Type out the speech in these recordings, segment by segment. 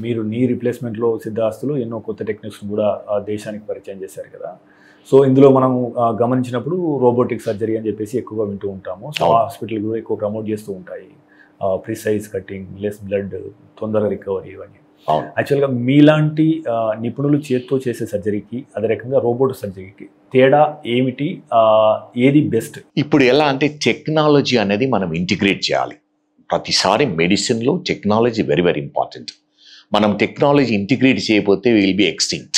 మీరు నీ రిప్లేస్మెంట్లో సిద్ధాస్తులు ఎన్నో కొత్త టెక్నిక్స్ని కూడా దేశానికి పరిచయం చేశారు కదా. సో ఇందులో మనం గమనించినప్పుడు రోబోటిక్ సర్జరీ అని చెప్పేసి ఎక్కువగా వింటూ ఉంటాము. సో హాస్పిటల్ కూడా ఎక్కువ ప్రమోట్ చేస్తూ ఉంటాయి. ప్రిసైజ్ కటింగ్, లెస్ బ్లడ్, తొందర రికవరీ, ఇవన్నీ. యాక్చువల్గా మీలాంటి నిపుణులు చేత్తో చేసే సర్జరీకి అదే రకంగా రోబోట్ సర్జరీకి తేడా ఏమిటి, ఏది బెస్ట్? ఇప్పుడు ఎలా అంటే టెక్నాలజీ అనేది మనం ఇంటిగ్రేట్ చేయాలి. ప్రతిసారి మెడిసిన్లో టెక్నాలజీ వెరీ వెరీ ఇంపార్టెంట్. మనం టెక్నాలజీ ఇంటిగ్రేట్ చేయకపోతే విల్ బి ఎక్స్టింక్ట్.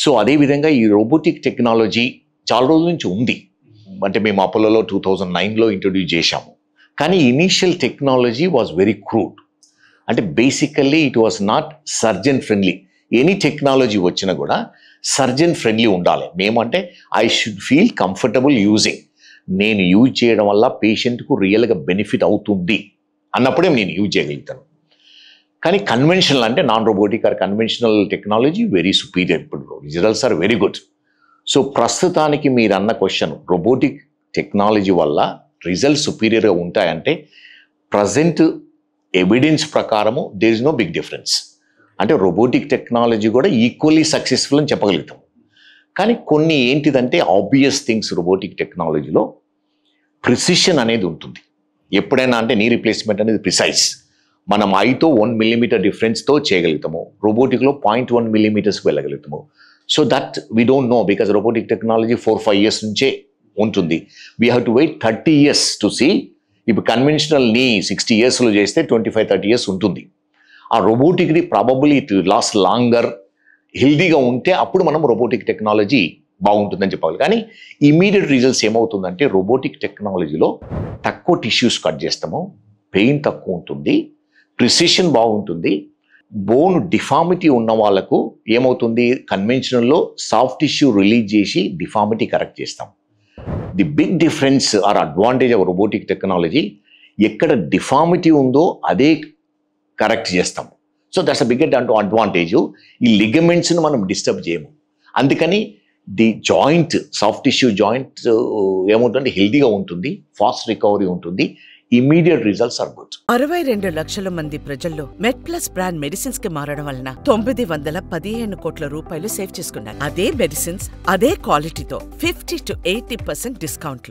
సో అదేవిధంగా ఈ రోబోటిక్ టెక్నాలజీ చాలా రోజుల నుంచి ఉంది. అంటే మేము అపోలోలో 2009లో ఇంట్రొడ్యూస్ చేశాము. కానీ initial technology was very crude. అంటే basically it was not surgeon friendly. Any technology వచ్చినా కూడా సర్జన్ ఫ్రెండ్లీ ఉండాలి. మేమంటే I should feel comfortable using. నేను యూజ్ చేయడం వల్ల పేషెంట్కు రియల్గా బెనిఫిట్ అవుతుంది అన్నప్పుడే నేను యూజ్ చేయగలుగుతాను. కానీ కన్వెన్షనల్ అంటే non robotic or conventional technology very superior. ఇప్పుడు results are very good. So ప్రస్తుతానికి మీరు అన్న క్వశ్చన్, రోబోటిక్ టెక్నాలజీ వల్ల రిజల్ట్స్ సుపీరియర్గా ఉంటాయంటే ప్రజెంట్ ఎవిడెన్స్ ప్రకారము there is no big difference. అంటే రోబోటిక్ టెక్నాలజీ కూడా ఈక్వల్లీ సక్సెస్ఫుల్ అని చెప్పగలుగుతాం. కానీ కొన్ని ఏంటిదంటే ఆబ్వియస్ థింగ్స్ రోబోటిక్ టెక్నాలజీలో ప్రిసిషన్ అనేది ఉంటుంది. ఎప్పుడైనా అంటే నీ రిప్లేస్మెంట్ అనేది ప్రిసైజ్. మనం ఐతో 1 మిల్లీమీటర్ డిఫరెన్స్తో చేయగలుగుతాము, రోబోటిక్లో 0.1 మిల్లీమీటర్స్కి వెళ్ళగలుగుతాము. So that we don't know because robotic technology 4-5 years నుంచే ఉంటుంది. We have to wait 30 years to see. ఇప్పుడు కన్వెన్షనల్ నీ 60 ఇయర్స్లో చేస్తే 25-30 ఇయర్స్ ఉంటుంది. ఆ రోబోటిక్ది ప్రాబబ్లీ ఇట్ లాస్ట్ లాంగర్, హెల్దీగా ఉంటే అప్పుడు మనం రోబోటిక్ టెక్నాలజీ బాగుంటుందని చెప్పాలి. కానీ ఇమీడియట్ రిజల్ట్స్ ఏమవుతుందంటే రోబోటిక్ టెక్నాలజీలో తక్కువ టిష్యూస్ కట్ చేస్తాము, పెయిన్ తక్కువ ఉంటుంది, ప్రిసిషన్ బాగుంటుంది. బోన్ డిఫార్మిటీ ఉన్న వాళ్ళకు ఏమవుతుంది, కన్వెన్షనల్లో సాఫ్ట్ టిష్యూ రిలీజ్ చేసి డిఫార్మిటీ కరెక్ట్ చేస్తాం. The big difference or advantage of robotic technology, ఎక్కడ డిఫార్మిటీ ఉందో అదే కరెక్ట్ చేస్తాం. So that's a big advantage. ఈ లిగమెంట్స్ను మనం డిస్టర్బ్ చేయము. అందుకని the joint, soft tissue joint ఏముంటుంది, హెల్దీగా ఉంటుంది, ఫాస్ట్ రికవరీ ఉంటుంది, ఇమీడియట్ రిజల్ట్స్ ఆర్ గుడ్. 62 లక్షల మంది ప్రజల్లో మెడ్ ప్లస్ బ్రాండ్ మెడిసిన్స్ కి మారడం వలన 915 కోట్ల రూపాయలు సేవ్ చేసుకున్నారు. అదే మెడిసిన్స్ అదే క్వాలిటీతో 50-80% డిస్కౌంట్లు.